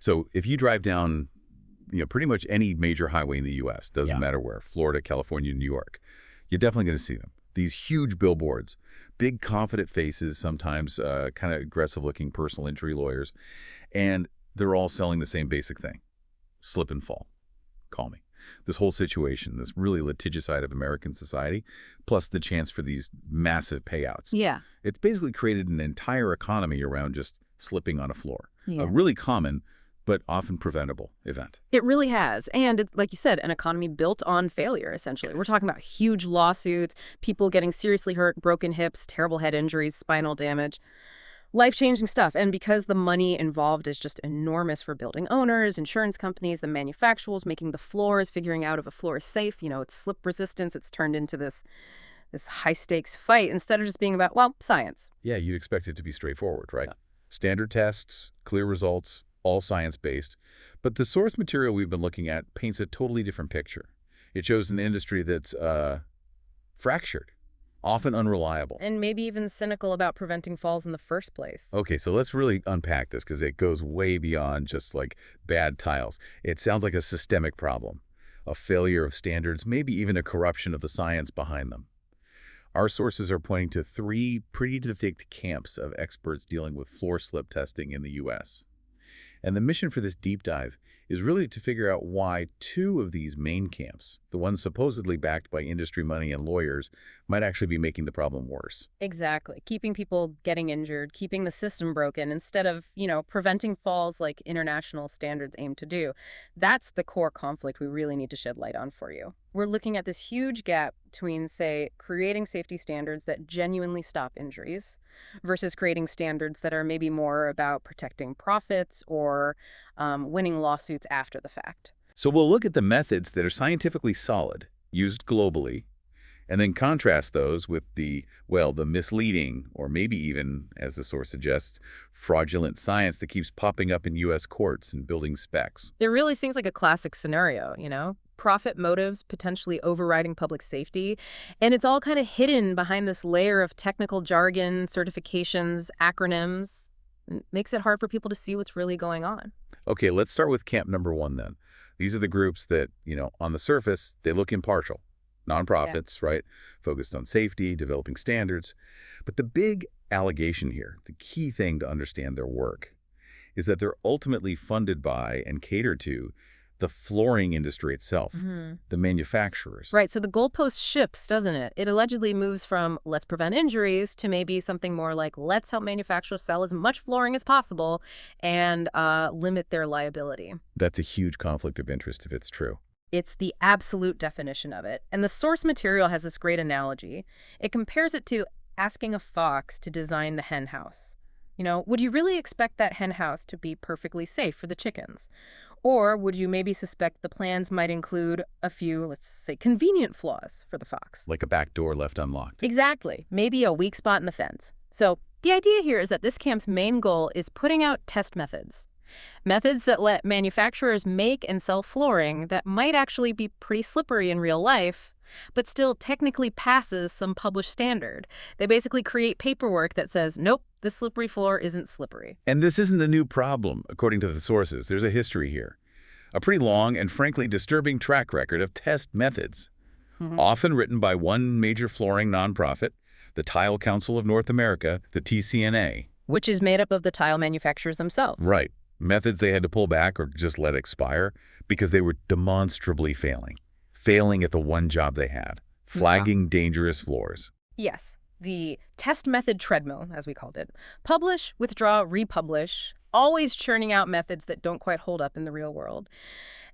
So if you drive down, pretty much any major highway in the U.S., doesn't Yeah. matter where, Florida, California, New York, you're definitely going to see them. These huge billboards, big confident faces, sometimes kind of aggressive-looking personal injury lawyers, and they're all selling the same basic thing: slip and fall. Call me. This whole situation, this really litigious side of American society, plus the chance for these massive payouts. Yeah. It's basically created an entire economy around just slipping on a floor. Yeah. A really common, but often preventable event. It really has. And like you said, an economy built on failure, essentially. We're talking about huge lawsuits, people getting seriously hurt, broken hips, terrible head injuries, spinal damage. Life-changing stuff. And because the money involved is just enormous for building owners, insurance companies, the manufacturers making the floors, figuring out if a floor is safe, it's slip resistance, it's turned into this high-stakes fight instead of just being about, well, science. Yeah, you'd expect it to be straightforward, right? Yeah. Standard tests, clear results, all science-based. But the source material we've been looking at paints a totally different picture. It shows an industry that's fractured, often unreliable. And maybe even cynical about preventing falls in the first place. Okay, so let's really unpack this because it goes way beyond just like bad tiles. It sounds like a systemic problem, a failure of standards, maybe even a corruption of the science behind them. Our sources are pointing to 3 pretty distinct camps of experts dealing with floor slip testing in the U.S. And the mission for this deep dive is really to figure out why 2 of these main camps, the ones supposedly backed by industry money and lawyers, might actually be making the problem worse. Exactly. Keeping people getting injured, keeping the system broken instead of, preventing falls like international standards aim to do. That's the core conflict we really need to shed light on for you. We're looking at this huge gap between, say, creating safety standards that genuinely stop injuries versus creating standards that are maybe more about protecting profits or winning lawsuits after the fact. So we'll look at the methods that are scientifically solid, used globally, and then contrast those with the misleading, or maybe even, as the source suggests, fraudulent science that keeps popping up in U.S. courts and building specs. It really seems like a classic scenario, Profit motives potentially overriding public safety. And it's all kind of hidden behind this layer of technical jargon, certifications, acronyms. It makes it hard for people to see what's really going on. Okay, let's start with camp number 1 then. These are the groups that, on the surface, they look impartial. Nonprofits, right? Focused on safety, developing standards. But the big allegation here, the key thing to understand their work, is that they're ultimately funded by and catered to the flooring industry itself, the manufacturers. Right, so the goalpost shifts, doesn't it? It allegedly moves from let's prevent injuries to maybe something more like let's help manufacturers sell as much flooring as possible and limit their liability. That's a huge conflict of interest if it's true. It's the absolute definition of it. And the source material has this great analogy. It compares it to asking a fox to design the hen house. Would you really expect that hen house to be perfectly safe for the chickens? Or would you maybe suspect the plans might include a few, let's say, convenient flaws for the fox? Like a back door left unlocked. Exactly. Maybe a weak spot in the fence. So the idea here is that this camp's main goal is putting out test methods. Methods that let manufacturers make and sell flooring that might actually be pretty slippery in real life, but still technically passes some published standard. They basically create paperwork that says, nope, this slippery floor isn't slippery. And this isn't a new problem, according to the sources. There's a history here. A pretty long and frankly disturbing track record of test methods, often written by one major flooring nonprofit, the Tile Council of North America, the TCNA. Which is made up of the tile manufacturers themselves. Right. Methods they had to pull back or just let expire because they were demonstrably failing at the one job they had, flagging dangerous floors. Yes, the test method treadmill, as we called it. Publish, withdraw, republish, always churning out methods that don't quite hold up in the real world.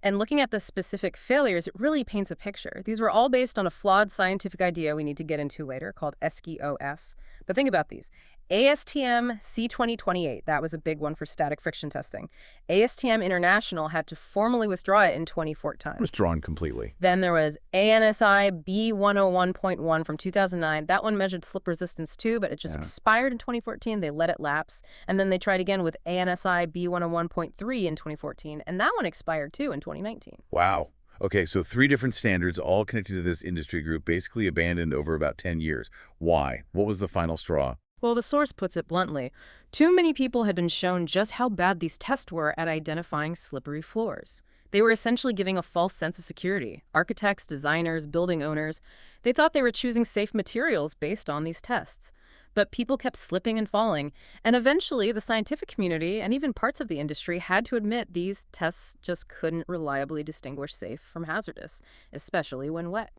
And looking at the specific failures, it really paints a picture. These were all based on a flawed scientific idea we need to get into later called SKOF. But think about these. ASTM C2028, that was a big one for static friction testing. ASTM International had to formally withdraw it in 2014. Withdrawn completely. Then there was ANSI B101.1 from 2009. That one measured slip resistance too, but it just expired in 2014. They let it lapse. And then they tried again with ANSI B101.3 in 2014. And that one expired too in 2019. Wow. Okay, so 3 different standards, all connected to this industry group, basically abandoned over about 10 years. Why? What was the final straw? Well, the source puts it bluntly. Too many people had been shown just how bad these tests were at identifying slippery floors. They were essentially giving a false sense of security. Architects, designers, building owners, they thought they were choosing safe materials based on these tests. But people kept slipping and falling, and eventually the scientific community and even parts of the industry had to admit these tests just couldn't reliably distinguish safe from hazardous, especially when wet.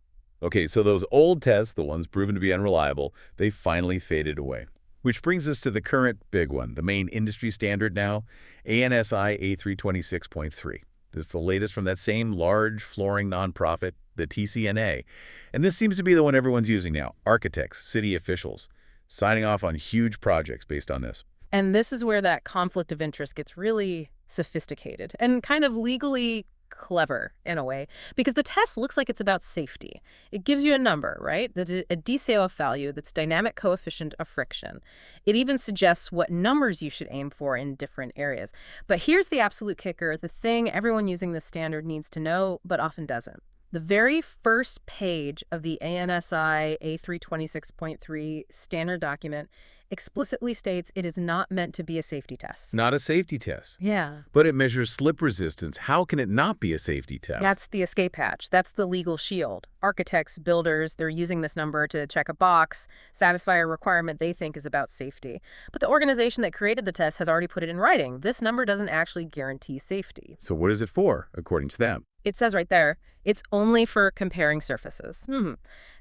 Okay, so those old tests, the ones proven to be unreliable, they finally faded away. Which brings us to the current big one, the main industry standard now, ANSI A326.3. This is the latest from that same large flooring nonprofit, the TCNA. And this seems to be the one everyone's using now. Architects, city officials, signing off on huge projects based on this. And this is where that conflict of interest gets really sophisticated and kind of legally clever in a way, because the test looks like it's about safety. It gives you a number, right? A DCOF value that's dynamic coefficient of friction. It even suggests what numbers you should aim for in different areas. But here's the absolute kicker, the thing everyone using this standard needs to know but often doesn't. The very first page of the ANSI A326.3 standard document explicitly states it is not meant to be a safety test. Not a safety test. Yeah. But it measures slip resistance. How can it not be a safety test? That's the escape hatch. That's the legal shield. Architects, builders, they're using this number to check a box, satisfy a requirement they think is about safety. But the organization that created the test has already put it in writing. This number doesn't actually guarantee safety. So what is it for, according to them? It says right there, it's only for comparing surfaces.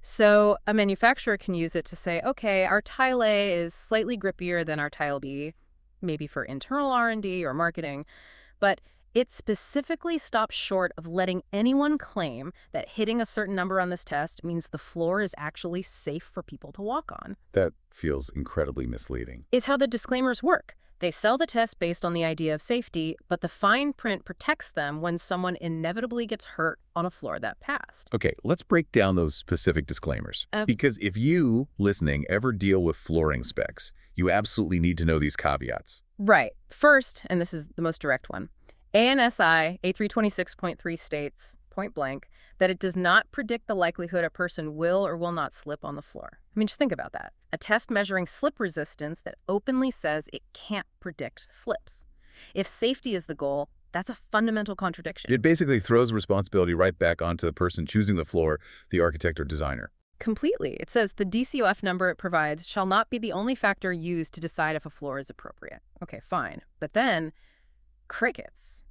So a manufacturer can use it to say, okay, our tile A is slightly grippier than our tile B, maybe for internal R&D or marketing, but it specifically stops short of letting anyone claim that hitting a certain number on this test means the floor is actually safe for people to walk on. That feels incredibly misleading. It's how the disclaimers work. They sell the test based on the idea of safety, but the fine print protects them when someone inevitably gets hurt on a floor that passed. Okay, let's break down those specific disclaimers. Because if you, listening, ever deal with flooring specs, you absolutely need to know these caveats. Right. First, and this is the most direct one, ANSI A326.3 states, point blank, that it does not predict the likelihood a person will or will not slip on the floor. I mean, just think about that. A test measuring slip resistance that openly says it can't predict slips. If safety is the goal, that's a fundamental contradiction. It basically throws responsibility right back onto the person choosing the floor, the architect or designer. Completely. It says the DCOF number it provides shall not be the only factor used to decide if a floor is appropriate. Okay, fine. But then, crickets.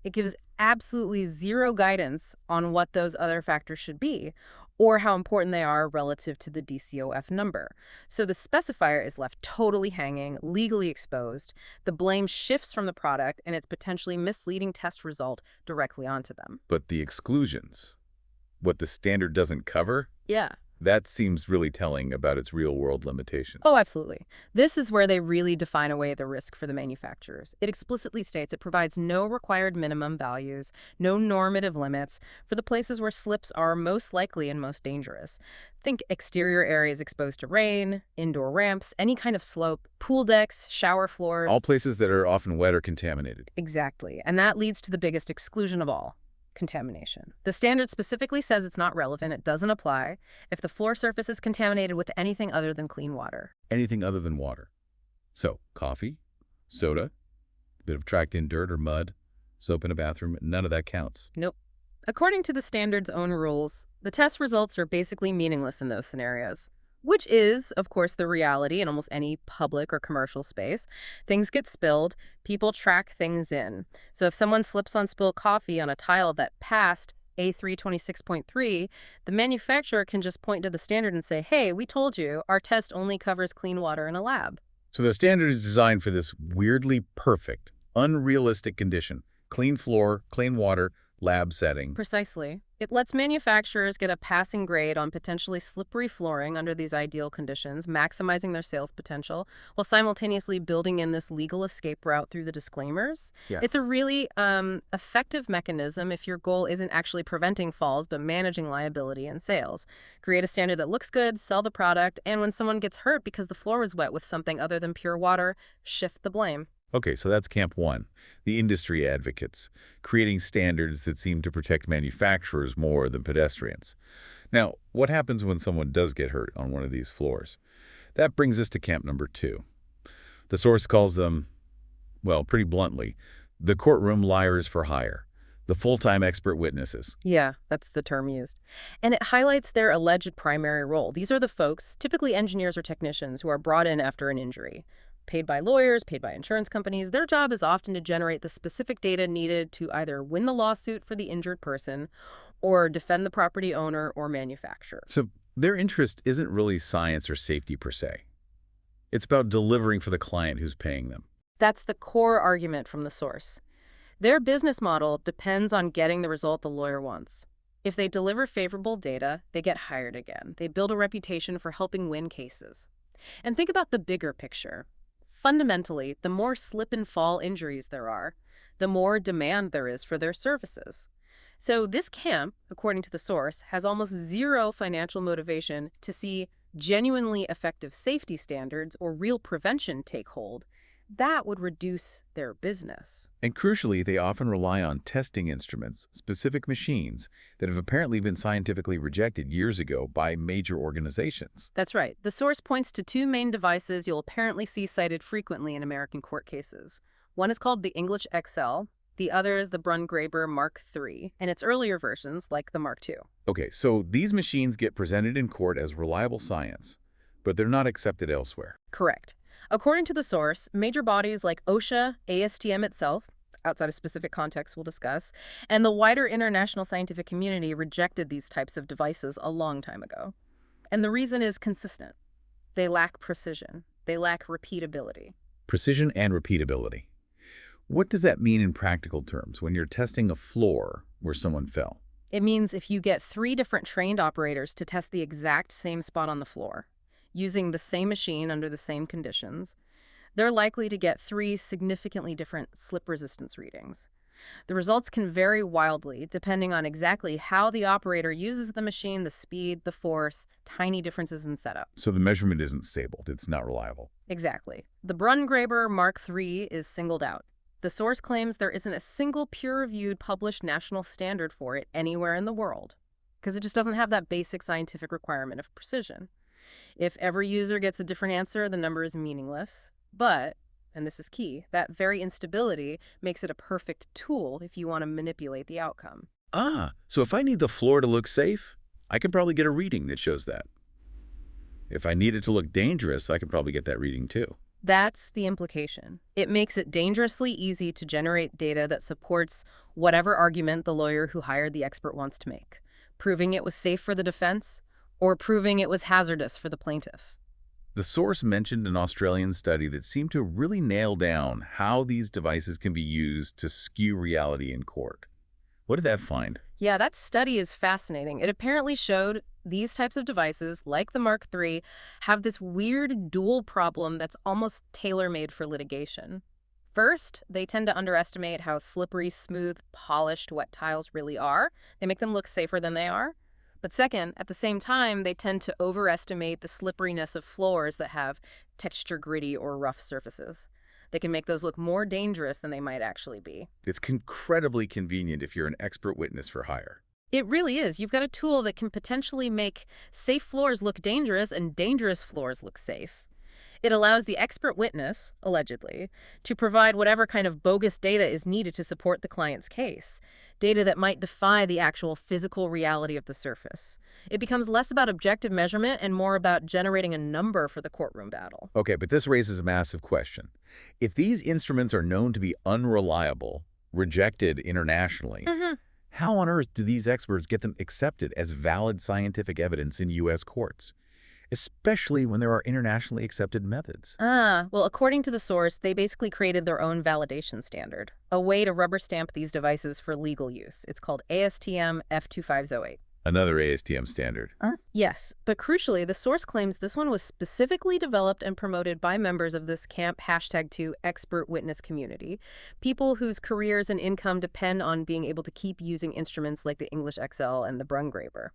It gives absolutely zero guidance on what those other factors should be or how important they are relative to the DCOF number. So the specifier is left totally hanging, legally exposed. The blame shifts from the product and its potentially misleading test result directly onto them. But the exclusions, what the standard doesn't cover, Yeah. that seems really telling about its real-world limitations. Oh, absolutely. This is where they really define away the risk for the manufacturers. It explicitly states it provides no required minimum values, no normative limits for the places where slips are most likely and most dangerous. Think exterior areas exposed to rain, indoor ramps, any kind of slope, pool decks, shower floors. All places that are often wet or contaminated. Exactly. And that leads to the biggest exclusion of all. Contamination. The standard specifically says it's not relevant, it doesn't apply, if the floor surface is contaminated with anything other than clean water. Anything other than water. So, coffee, soda, a bit of tracked-in dirt or mud, soap in a bathroom, none of that counts. Nope. According to the standard's own rules, the test results are basically meaningless in those scenarios. Which is, of course, the reality in almost any public or commercial space. Things get spilled, people track things in. So if someone slips on spilled coffee on a tile that passed A326.3, the manufacturer can just point to the standard and say, hey, we told you, our test only covers clean water in a lab. So the standard is designed for this weirdly perfect, unrealistic condition. Clean floor, clean water, lab setting. Precisely. It lets manufacturers get a passing grade on potentially slippery flooring under these ideal conditions, maximizing their sales potential, while simultaneously building in this legal escape route through the disclaimers. Yeah. It's a really effective mechanism if your goal isn't actually preventing falls, but managing liability and sales. Create a standard that looks good, sell the product, and when someone gets hurt because the floor was wet with something other than pure water, shift the blame. Okay, so that's camp one, the industry advocates, creating standards that seem to protect manufacturers more than pedestrians. Now, what happens when someone does get hurt on one of these floors? That brings us to camp number 2. The source calls them, well, pretty bluntly, the courtroom liars for hire, the full-time expert witnesses. Yeah, that's the term used. And it highlights their alleged primary role. These are the folks, typically engineers or technicians, who are brought in after an injury. Paid by lawyers, paid by insurance companies, their job is often to generate the specific data needed to either win the lawsuit for the injured person or defend the property owner or manufacturer. So their interest isn't really science or safety per se. It's about delivering for the client who's paying them. That's the core argument from the source. Their business model depends on getting the result the lawyer wants. If they deliver favorable data, they get hired again. They build a reputation for helping win cases. And think about the bigger picture. Fundamentally, the more slip and fall injuries there are, the more demand there is for their services. So this camp, according to the source, has almost zero financial motivation to see genuinely effective safety standards or real prevention take hold. That would reduce their business. And crucially, they often rely on testing instruments, specific machines, that have apparently been scientifically rejected years ago by major organizations. That's right. The source points to 2 main devices you'll apparently see cited frequently in American court cases. One is called the English XL. The other is the Brungraber Mark III, and its earlier versions, like the Mark II. Okay, so these machines get presented in court as reliable science, but they're not accepted elsewhere. Correct. According to the source, major bodies like OSHA, ASTM itself, outside of specific contexts we'll discuss, and the wider international scientific community rejected these types of devices a long time ago. And the reason is consistent. They lack precision. They lack repeatability. Precision and repeatability. What does that mean in practical terms when you're testing a floor where someone fell? It means if you get 3 different trained operators to test the exact same spot on the floor, using the same machine under the same conditions, they're likely to get 3 significantly different slip resistance readings. The results can vary wildly depending on exactly how the operator uses the machine, the speed, the force, tiny differences in setup. So the measurement isn't stable. It's not reliable. Exactly. The Brungraber Mark III is singled out. The source claims there isn't a single peer-reviewed published national standard for it anywhere in the world, because it just doesn't have that basic scientific requirement of precision. If every user gets a different answer, the number is meaningless. But, and this is key, that very instability makes it a perfect tool if you want to manipulate the outcome. So if I need the floor to look safe, I can probably get a reading that shows that. If I need it to look dangerous, I can probably get that reading too. That's the implication. It makes it dangerously easy to generate data that supports whatever argument the lawyer who hired the expert wants to make, proving it was safe for the defense or proving it was hazardous for the plaintiff. The source mentioned an Australian study that seemed to really nail down how these devices can be used to skew reality in court. What did that find? Yeah, that study is fascinating. It apparently showed these types of devices, like the Mark III, have this weird dual problem that's almost tailor-made for litigation. First, they tend to underestimate how slippery, smooth, polished wet tiles really are. They make them look safer than they are. But second, at the same time, they tend to overestimate the slipperiness of floors that have texture, gritty, or rough surfaces. They can make those look more dangerous than they might actually be. It's incredibly convenient if you're an expert witness for hire. It really is. You've got a tool that can potentially make safe floors look dangerous and dangerous floors look safe. It allows the expert witness, allegedly, to provide whatever kind of bogus data is needed to support the client's case, data that might defy the actual physical reality of the surface. It becomes less about objective measurement and more about generating a number for the courtroom battle. Okay, but this raises a massive question. If these instruments are known to be unreliable, rejected internationally, how on earth do these experts get them accepted as valid scientific evidence in U.S. courts? Especially when there are internationally accepted methods. Well, according to the source, they basically created their own validation standard, a way to rubber stamp these devices for legal use. It's called ASTM F2508. Another ASTM standard. Yes, but crucially, the source claims this one was specifically developed and promoted by members of this camp #2 expert witness community, people whose careers and income depend on being able to keep using instruments like the English XL and the Brungraber.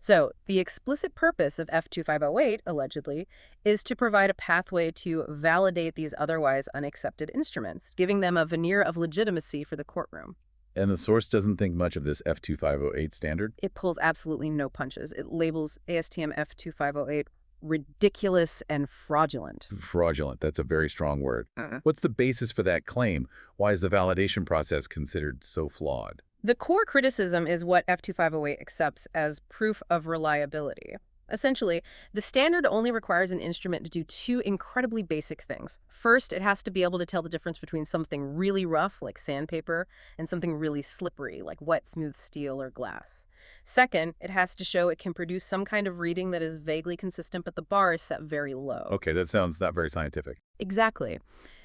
So, the explicit purpose of F2508, allegedly, is to provide a pathway to validate these otherwise unaccepted instruments, giving them a veneer of legitimacy for the courtroom. And the source doesn't think much of this F2508 standard? It pulls absolutely no punches. It labels ASTM F2508 ridiculous and fraudulent. Fraudulent, that's a very strong word. Uh. What's the basis for that claim? Why is the validation process considered so flawed? The core criticism is what F2508 accepts as proof of reliability. Essentially, the standard only requires an instrument to do two incredibly basic things. First, it has to be able to tell the difference between something really rough, like sandpaper, and something really slippery, like wet, smooth steel or glass. Second, it has to show it can produce some kind of reading that is vaguely consistent, but the bar is set very low. Okay, that sounds not very scientific. Exactly.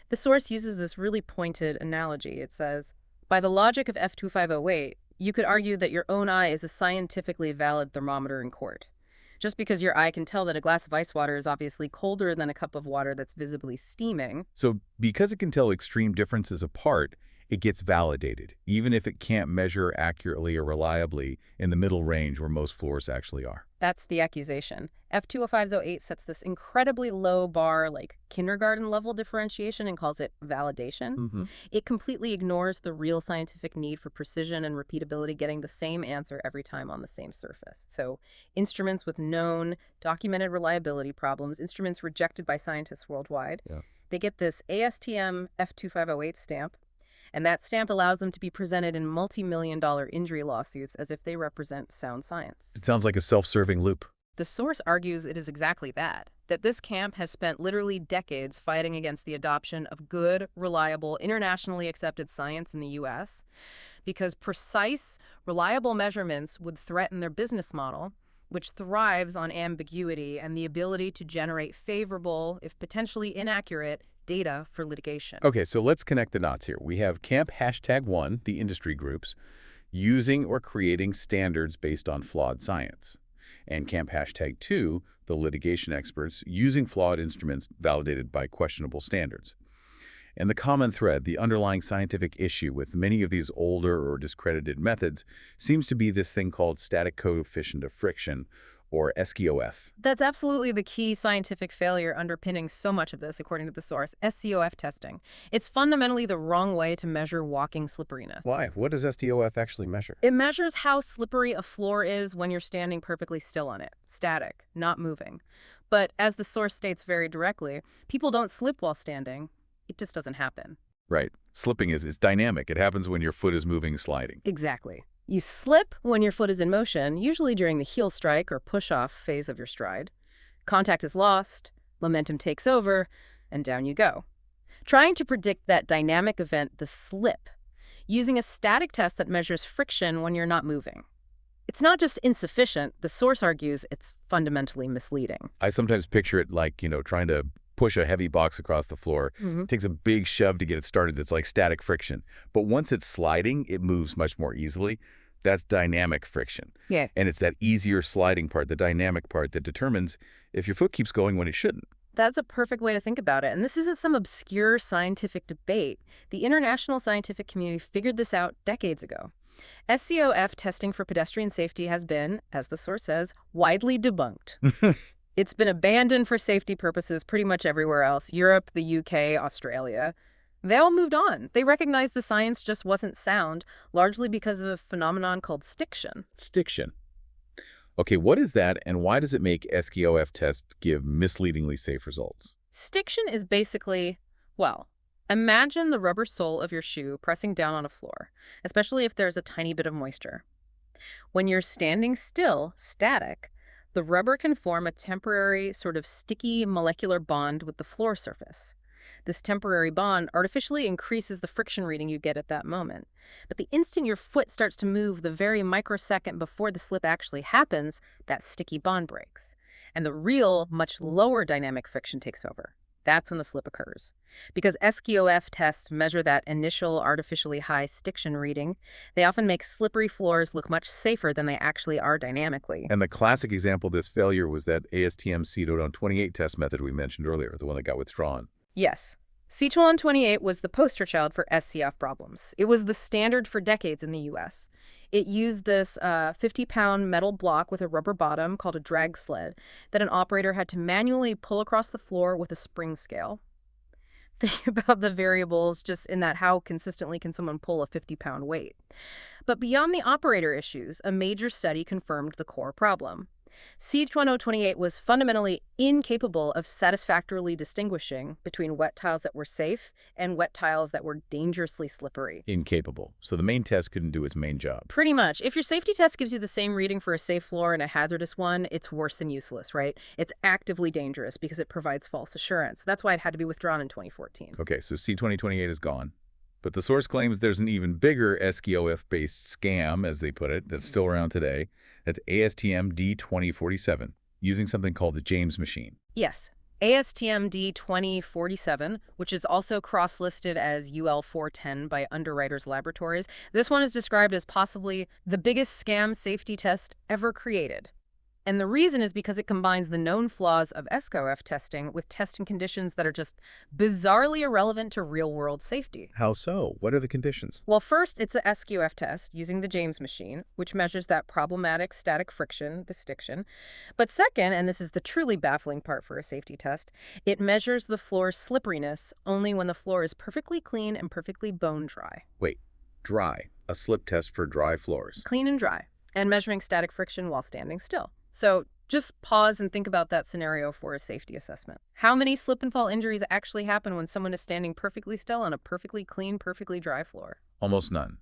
The source uses this really pointed analogy. It says, by the logic of F2508, you could argue that your own eye is a scientifically valid thermometer in court. Just because your eye can tell that a glass of ice water is obviously colder than a cup of water that's visibly steaming. So because it can tell extreme differences apart, it gets validated, even if it can't measure accurately or reliably in the middle range where most floors actually are. That's the accusation. F20508 sets this incredibly low bar, like kindergarten level differentiation, and calls it validation. It completely ignores the real scientific need for precision and repeatability, getting the same answer every time on the same surface. So instruments with known, documented reliability problems, instruments rejected by scientists worldwide, they get this ASTM F2508 stamp, and that stamp allows them to be presented in multi-million-dollar injury lawsuits as if they represent sound science. It sounds like a self-serving loop. The source argues it is exactly that this camp has spent literally decades fighting against the adoption of good, reliable, internationally accepted science in the U.S. because precise, reliable measurements would threaten their business model, which thrives on ambiguity and the ability to generate favorable, if potentially inaccurate, data for litigation. Okay, so let's connect the dots here. We have Camp #1, the industry groups, using or creating standards based on flawed science. And Camp #2, the litigation experts, using flawed instruments validated by questionable standards. And the common thread, the underlying scientific issue with many of these older or discredited methods, seems to be this thing called static coefficient of friction, or SCOF. That's absolutely the key scientific failure underpinning so much of this, according to the source, SCOF testing. It's fundamentally the wrong way to measure walking slipperiness. Why? What does SCOF actually measure? It measures how slippery a floor is when you're standing perfectly still on it, static, not moving. But as the source states very directly, people don't slip while standing. It just doesn't happen. Right. Slipping is dynamic. It happens when your foot is moving, sliding. Exactly. You slip when your foot is in motion, usually during the heel strike or push-off phase of your stride. Contact is lost, momentum takes over, and down you go. Trying to predict that dynamic event, the slip, using a static test that measures friction when you're not moving. It's not just insufficient, the source argues it's fundamentally misleading. I sometimes picture it like, trying to push a heavy box across the floor. It takes a big shove to get it started. That's like static friction. But once it's sliding, it moves much more easily. That's dynamic friction. Yeah. And it's that easier sliding part, the dynamic part, that determines if your foot keeps going when it shouldn't. That's a perfect way to think about it. And this isn't some obscure scientific debate. The international scientific community figured this out decades ago. SCOF testing for pedestrian safety has been, as the source says, widely debunked. It's been abandoned for safety purposes pretty much everywhere else, Europe, the UK, Australia. They all moved on. They recognized the science just wasn't sound, largely because of a phenomenon called stiction. Stiction. Okay, what is that, and why does it make SCOF tests give misleadingly safe results? Stiction is basically, well, imagine the rubber sole of your shoe pressing down on a floor, especially if there's a tiny bit of moisture. When you're standing still, static, the rubber can form a temporary sort of sticky molecular bond with the floor surface. This temporary bond artificially increases the friction reading you get at that moment. But the instant your foot starts to move, the very microsecond before the slip actually happens, that sticky bond breaks. And the real, much lower dynamic friction takes over. That's when the slip occurs. Because SCOF tests measure that initial artificially high stiction reading, they often make slippery floors look much safer than they actually are dynamically. And the classic example of this failure was that ASTM C-28 test method we mentioned earlier, the one that got withdrawn. Yes. C-28 was the poster child for SCF problems. It was the standard for decades in the U.S. It used this 50-pound metal block with a rubber bottom called a drag sled that an operator had to manually pull across the floor with a spring scale. Think about the variables just in that how consistently can someone pull a 50-pound weight. But beyond the operator issues, a major study confirmed the core problem. C1028 was fundamentally incapable of satisfactorily distinguishing between wet tiles that were safe and wet tiles that were dangerously slippery. Incapable. So the main test couldn't do its main job. Pretty much. If your safety test gives you the same reading for a safe floor and a hazardous one, it's worse than useless, right? It's actively dangerous because it provides false assurance. That's why it had to be withdrawn in 2014. Okay, so C2028 is gone. But the source claims there's an even bigger SKOF-based scam, as they put it, that's still around today. That's ASTM D2047, using something called the James machine. Yes. ASTM D2047, which is also cross-listed as UL410 by Underwriters Laboratories. This one is described as possibly the biggest scam safety test ever created. And the reason is because it combines the known flaws of SKOF testing with testing conditions that are just bizarrely irrelevant to real-world safety. How so? What are the conditions? Well, first, it's a SKOF test using the James machine, which measures that problematic static friction, the stiction. But second, and this is the truly baffling part for a safety test, it measures the floor's slipperiness only when the floor is perfectly clean and perfectly bone dry. Wait, dry. A slip test for dry floors. Clean and dry, and measuring static friction while standing still. So just pause and think about that scenario for a safety assessment. How many slip and fall injuries actually happen when someone is standing perfectly still on a perfectly clean, perfectly dry floor? Almost none.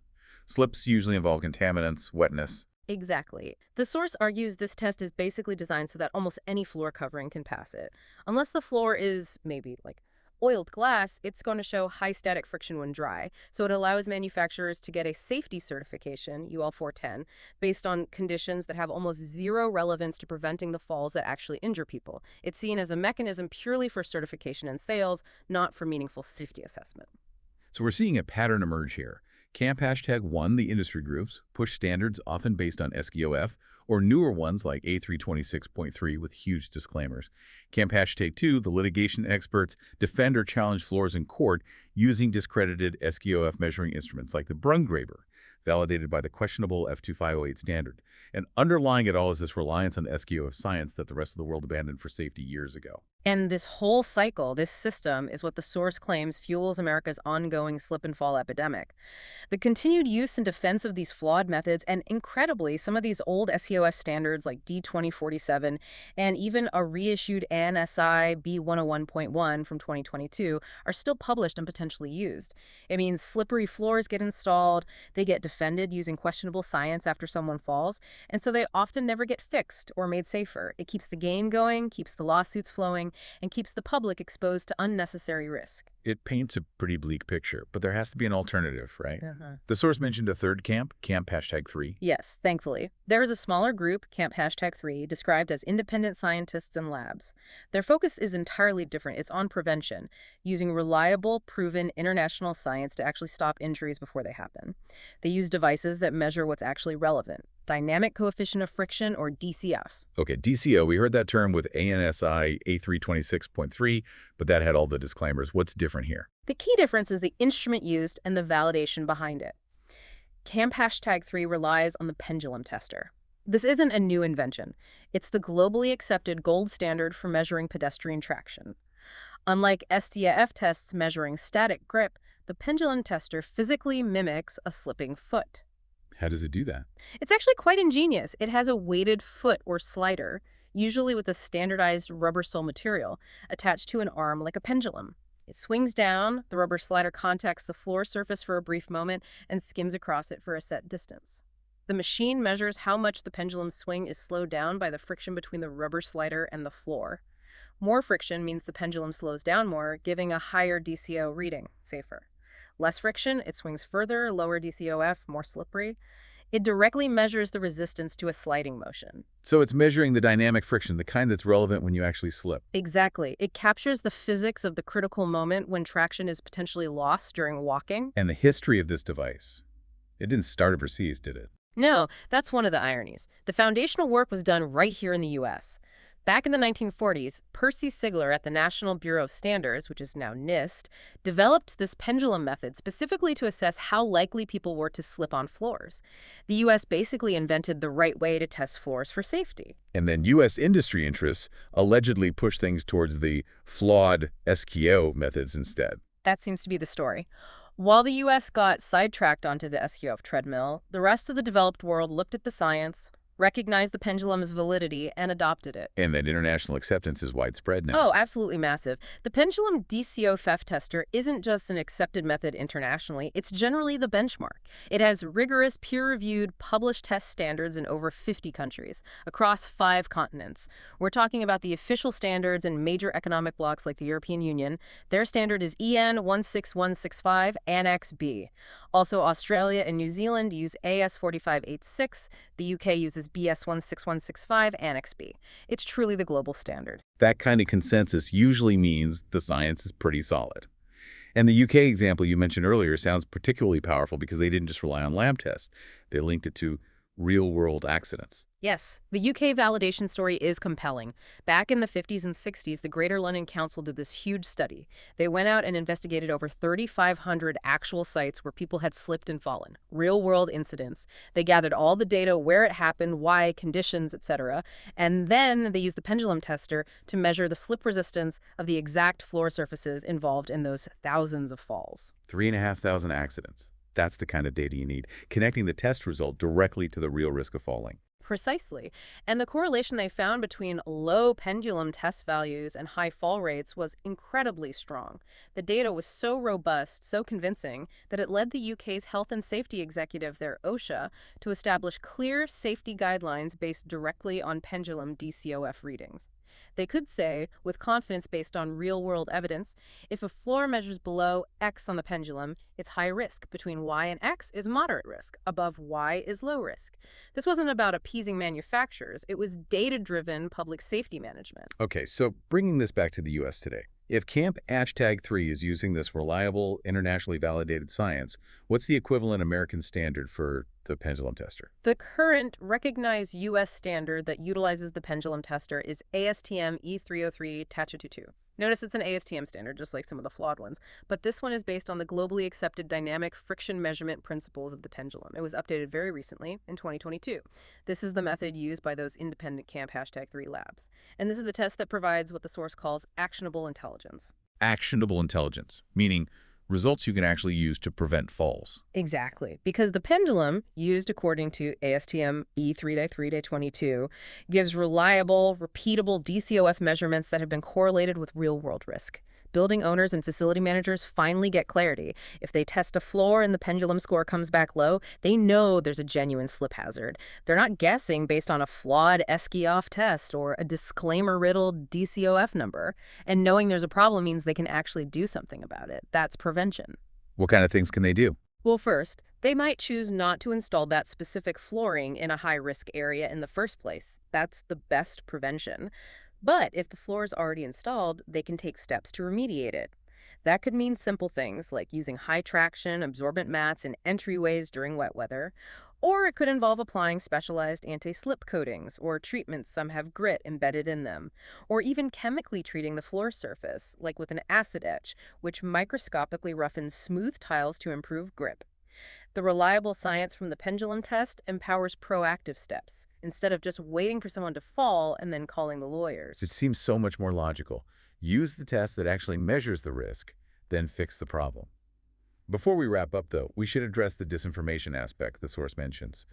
Slips usually involve contaminants, wetness. Exactly. The source argues this test is basically designed so that almost any floor covering can pass it. Unless the floor is maybe like oiled glass, it's going to show high static friction when dry, so it allows manufacturers to get a safety certification, UL410, based on conditions that have almost zero relevance to preventing the falls that actually injure people. It's seen as a mechanism purely for certification and sales, not for meaningful safety assessment. So we're seeing a pattern emerge here. Camp #1, the industry groups, push standards often based on SKOF, or newer ones like A326.3 with huge disclaimers. Camp #2, the litigation experts, defend or challenge floors in court using discredited SKOF measuring instruments like the Brungraber, validated by the questionable F2508 standard. And underlying it all is this reliance on SKOF science that the rest of the world abandoned for safety years ago. And this whole cycle, this system, is what the source claims fuels America's ongoing slip and fall epidemic. The continued use and defense of these flawed methods, and incredibly, some of these old SKOF standards like D2047 and even a reissued ANSI B101.1 from 2022 are still published and potentially used. It means slippery floors get installed, they get defended using questionable science after someone falls, and so they often never get fixed or made safer. It keeps the game going, keeps the lawsuits flowing, and keeps the public exposed to unnecessary risk. It paints a pretty bleak picture, but there has to be an alternative, right? The source mentioned a third camp, Camp #3. Yes, thankfully. There is a smaller group, Camp #3, described as independent scientists and labs. Their focus is entirely different. It's on prevention, using reliable, proven international science to actually stop injuries before they happen. They use devices that measure what's actually relevant, dynamic coefficient of friction, or DCF. Okay, DCO, we heard that term with ANSI A326.3, but that had all the disclaimers. What's different here? The key difference is the instrument used and the validation behind it. Camp #3 relies on the pendulum tester. This isn't a new invention. It's the globally accepted gold standard for measuring pedestrian traction. Unlike SDF tests measuring static grip, the pendulum tester physically mimics a slipping foot. How does it do that? It's actually quite ingenious. It has a weighted foot or slider, usually with a standardized rubber sole material, attached to an arm like a pendulum. It swings down, the rubber slider contacts the floor surface for a brief moment, and skims across it for a set distance. The machine measures how much the pendulum swing is slowed down by the friction between the rubber slider and the floor. More friction means the pendulum slows down more, giving a higher DCO reading, safer. Less friction, it swings further, lower DCOF, more slippery. It directly measures the resistance to a sliding motion. So it's measuring the dynamic friction, the kind that's relevant when you actually slip. Exactly. It captures the physics of the critical moment when traction is potentially lost during walking. And the history of this device. It didn't start overseas, did it? No, that's one of the ironies. The foundational work was done right here in the U.S. Back in the 1940s, Percy Sigler at the National Bureau of Standards, which is now NIST, developed this pendulum method specifically to assess how likely people were to slip on floors. The U.S. basically invented the right way to test floors for safety. And then U.S. industry interests allegedly pushed things towards the flawed SKO methods instead. That seems to be the story. While the U.S. got sidetracked onto the SKO treadmill, the rest of the developed world looked at the science, recognized the pendulum's validity, and adopted it. And that international acceptance is widespread now. Oh, absolutely massive. The pendulum DCO theft tester isn't just an accepted method internationally, it's generally the benchmark. It has rigorous, peer-reviewed, published test standards in over 50 countries, across 5 continents. We're talking about the official standards in major economic blocs like the European Union. Their standard is EN 16165 Annex B. Also, Australia and New Zealand use AS 4586. The UK uses BS 16165 Annex B. It's truly the global standard. That kind of consensus usually means the science is pretty solid. And the UK example you mentioned earlier sounds particularly powerful because they didn't just rely on lab tests. They linked it to real-world accidents. Yes, the UK validation story is compelling. Back in the 50s and 60s, the Greater London Council did this huge study. They went out and investigated over 3,500 actual sites where people had slipped and fallen, real-world incidents. They gathered all the data, where it happened, why, conditions, etc. And then they used the pendulum tester to measure the slip resistance of the exact floor surfaces involved in those thousands of falls. 3,500 accidents. That's the kind of data you need, connecting the test result directly to the real risk of falling. Precisely. And the correlation they found between low pendulum test values and high fall rates was incredibly strong. The data was so robust, so convincing, that it led the UK's health and safety executive there, OSHA, to establish clear safety guidelines based directly on pendulum DCOF readings. They could say, with confidence based on real-world evidence, if a floor measures below X on the pendulum, it's high risk. Between Y and X is moderate risk. Above Y is low risk. This wasn't about appeasing manufacturers. It was data-driven public safety management. Okay, so bringing this back to the U.S. today. If Camp #3 is using this reliable, internationally validated science, what's the equivalent American standard for the pendulum tester? The current recognized U.S. standard that utilizes the pendulum tester is ASTM E303-22. Notice it's an ASTM standard, just like some of the flawed ones, but this one is based on the globally accepted dynamic friction measurement principles of the pendulum. It was updated very recently in 2022. This is the method used by those independent Camp #3 labs. And this is the test that provides what the source calls actionable intelligence. Actionable intelligence, meaning results you can actually use to prevent falls. Exactly, because the pendulum, used according to ASTM E3-3-22, gives reliable, repeatable DCOF measurements that have been correlated with real-world risk. Building owners and facility managers finally get clarity. If they test a floor and the pendulum score comes back low, they know there's a genuine slip hazard. They're not guessing based on a flawed SKI-off test or a disclaimer-riddled DCOF number. And knowing there's a problem means they can actually do something about it. That's prevention. What kind of things can they do? Well, first, they might choose not to install that specific flooring in a high-risk area in the first place. That's the best prevention. But if the floor is already installed, they can take steps to remediate it. That could mean simple things like using high traction, absorbent mats in entryways during wet weather, or it could involve applying specialized anti-slip coatings or treatments some have grit embedded in them, or even chemically treating the floor surface, like with an acid etch, which microscopically roughens smooth tiles to improve grip. The reliable science from the pendulum test empowers proactive steps, instead of just waiting for someone to fall and then calling the lawyers. It seems so much more logical. Use the test that actually measures the risk, then fix the problem. Before we wrap up, though, we should address the disinformation aspect the source mentions.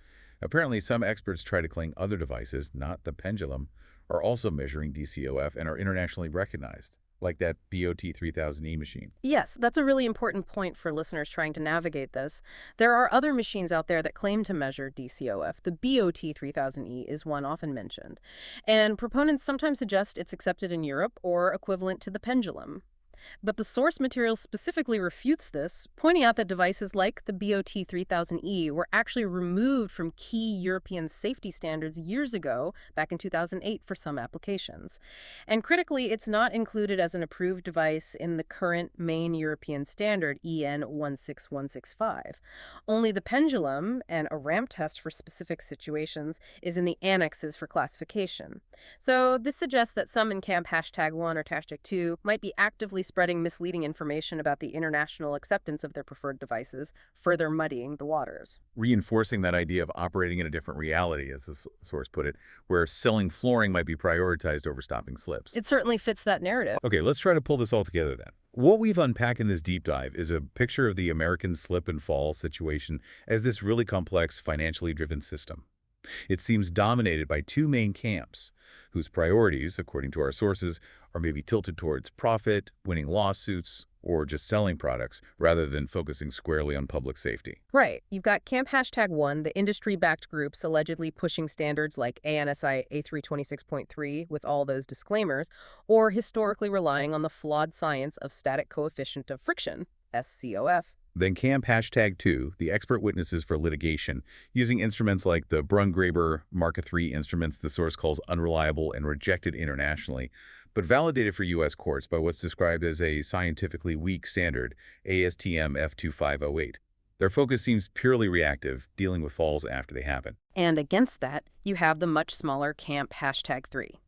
Apparently, some experts try to claim other devices, not the pendulum, are also measuring DCOF and are internationally recognized, like that BOT3000E machine. Yes, that's a really important point for listeners trying to navigate this. There are other machines out there that claim to measure DCOF. The BOT3000E is one often mentioned. And proponents sometimes suggest it's accepted in Europe or equivalent to the pendulum. But the source material specifically refutes this, pointing out that devices like the BOT3000E were actually removed from key European safety standards years ago, back in 2008, for some applications. And critically, it's not included as an approved device in the current main European standard, EN 16165. Only the pendulum and a ramp test for specific situations is in the annexes for classification. So this suggests that some in Camp #1 or #2 might be actively spreading misleading information about the international acceptance of their preferred devices, further muddying the waters. Reinforcing that idea of operating in a different reality, as the source put it, where selling flooring might be prioritized over stopping slips. It certainly fits that narrative. Okay, let's try to pull this all together then. What we've unpacked in this deep dive is a picture of the American slip and fall situation as this really complex, financially driven system. It seems dominated by two main camps, whose priorities, according to our sources, are maybe tilted towards profit, winning lawsuits, or just selling products, rather than focusing squarely on public safety. Right. You've got Camp #1, the industry-backed groups allegedly pushing standards like ANSI A326.3 with all those disclaimers, or historically relying on the flawed science of static coefficient of friction, SCOF. Then Camp #2, the expert witnesses for litigation, using instruments like the Brungraber Mark III instruments the source calls unreliable and rejected internationally, but validated for U.S. courts by what's described as a scientifically weak standard, ASTM F2508. Their focus seems purely reactive, dealing with falls after they happen. And against that, you have the much smaller Camp #3.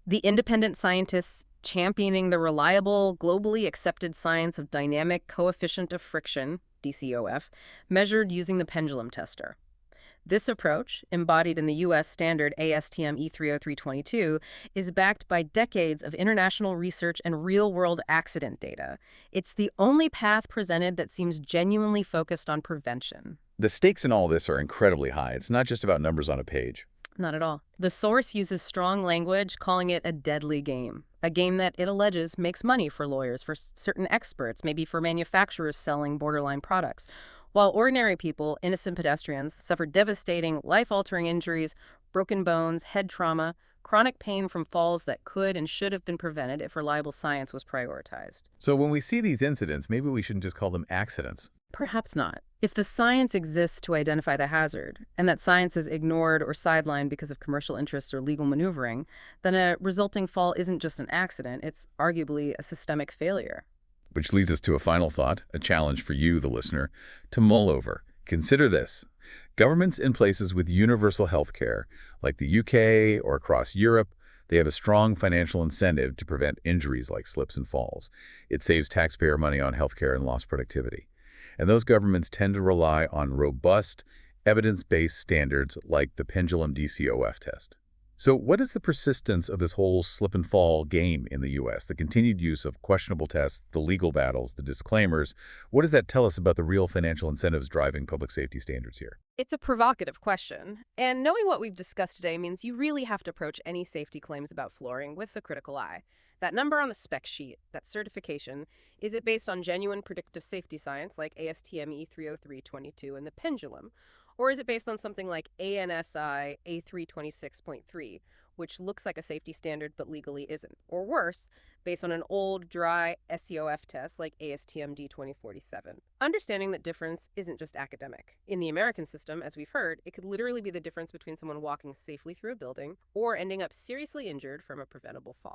The independent scientists championing the reliable, globally accepted science of dynamic coefficient of friction, DCOF, measured using the pendulum tester. This approach, embodied in the U.S. standard ASTM E30322, is backed by decades of international research and real-world accident data. It's the only path presented that seems genuinely focused on prevention. The stakes in all this are incredibly high. It's not just about numbers on a page. Not at all. The source uses strong language, calling it a deadly game. A game that it alleges makes money for lawyers, for certain experts, maybe for manufacturers selling borderline products. While ordinary people, innocent pedestrians, suffer devastating, life-altering injuries, broken bones, head trauma, chronic pain from falls that could and should have been prevented if reliable science was prioritized. So when we see these incidents, maybe we shouldn't just call them accidents. Perhaps not. If the science exists to identify the hazard, and that science is ignored or sidelined because of commercial interests or legal maneuvering, then a resulting fall isn't just an accident, it's arguably a systemic failure. Which leads us to a final thought, a challenge for you, the listener, to mull over. Consider this. Governments in places with universal health care, like the UK or across Europe, they have a strong financial incentive to prevent injuries like slips and falls. It saves taxpayer money on healthcare and lost productivity. And those governments tend to rely on robust, evidence-based standards like the pendulum DCOF test. So what is the persistence of this whole slip and fall game in the U.S., the continued use of questionable tests, the legal battles, the disclaimers? What does that tell us about the real financial incentives driving public safety standards here? It's a provocative question, and knowing what we've discussed today means you really have to approach any safety claims about flooring with a critical eye. That number on the spec sheet, that certification, is it based on genuine predictive safety science like ASTM E30322 and the pendulum? Or is it based on something like ANSI A326.3, which looks like a safety standard but legally isn't? Or worse, based on an old, dry SCOF test like ASTM D2047. Understanding that difference isn't just academic. In the American system, as we've heard, it could literally be the difference between someone walking safely through a building or ending up seriously injured from a preventable fall.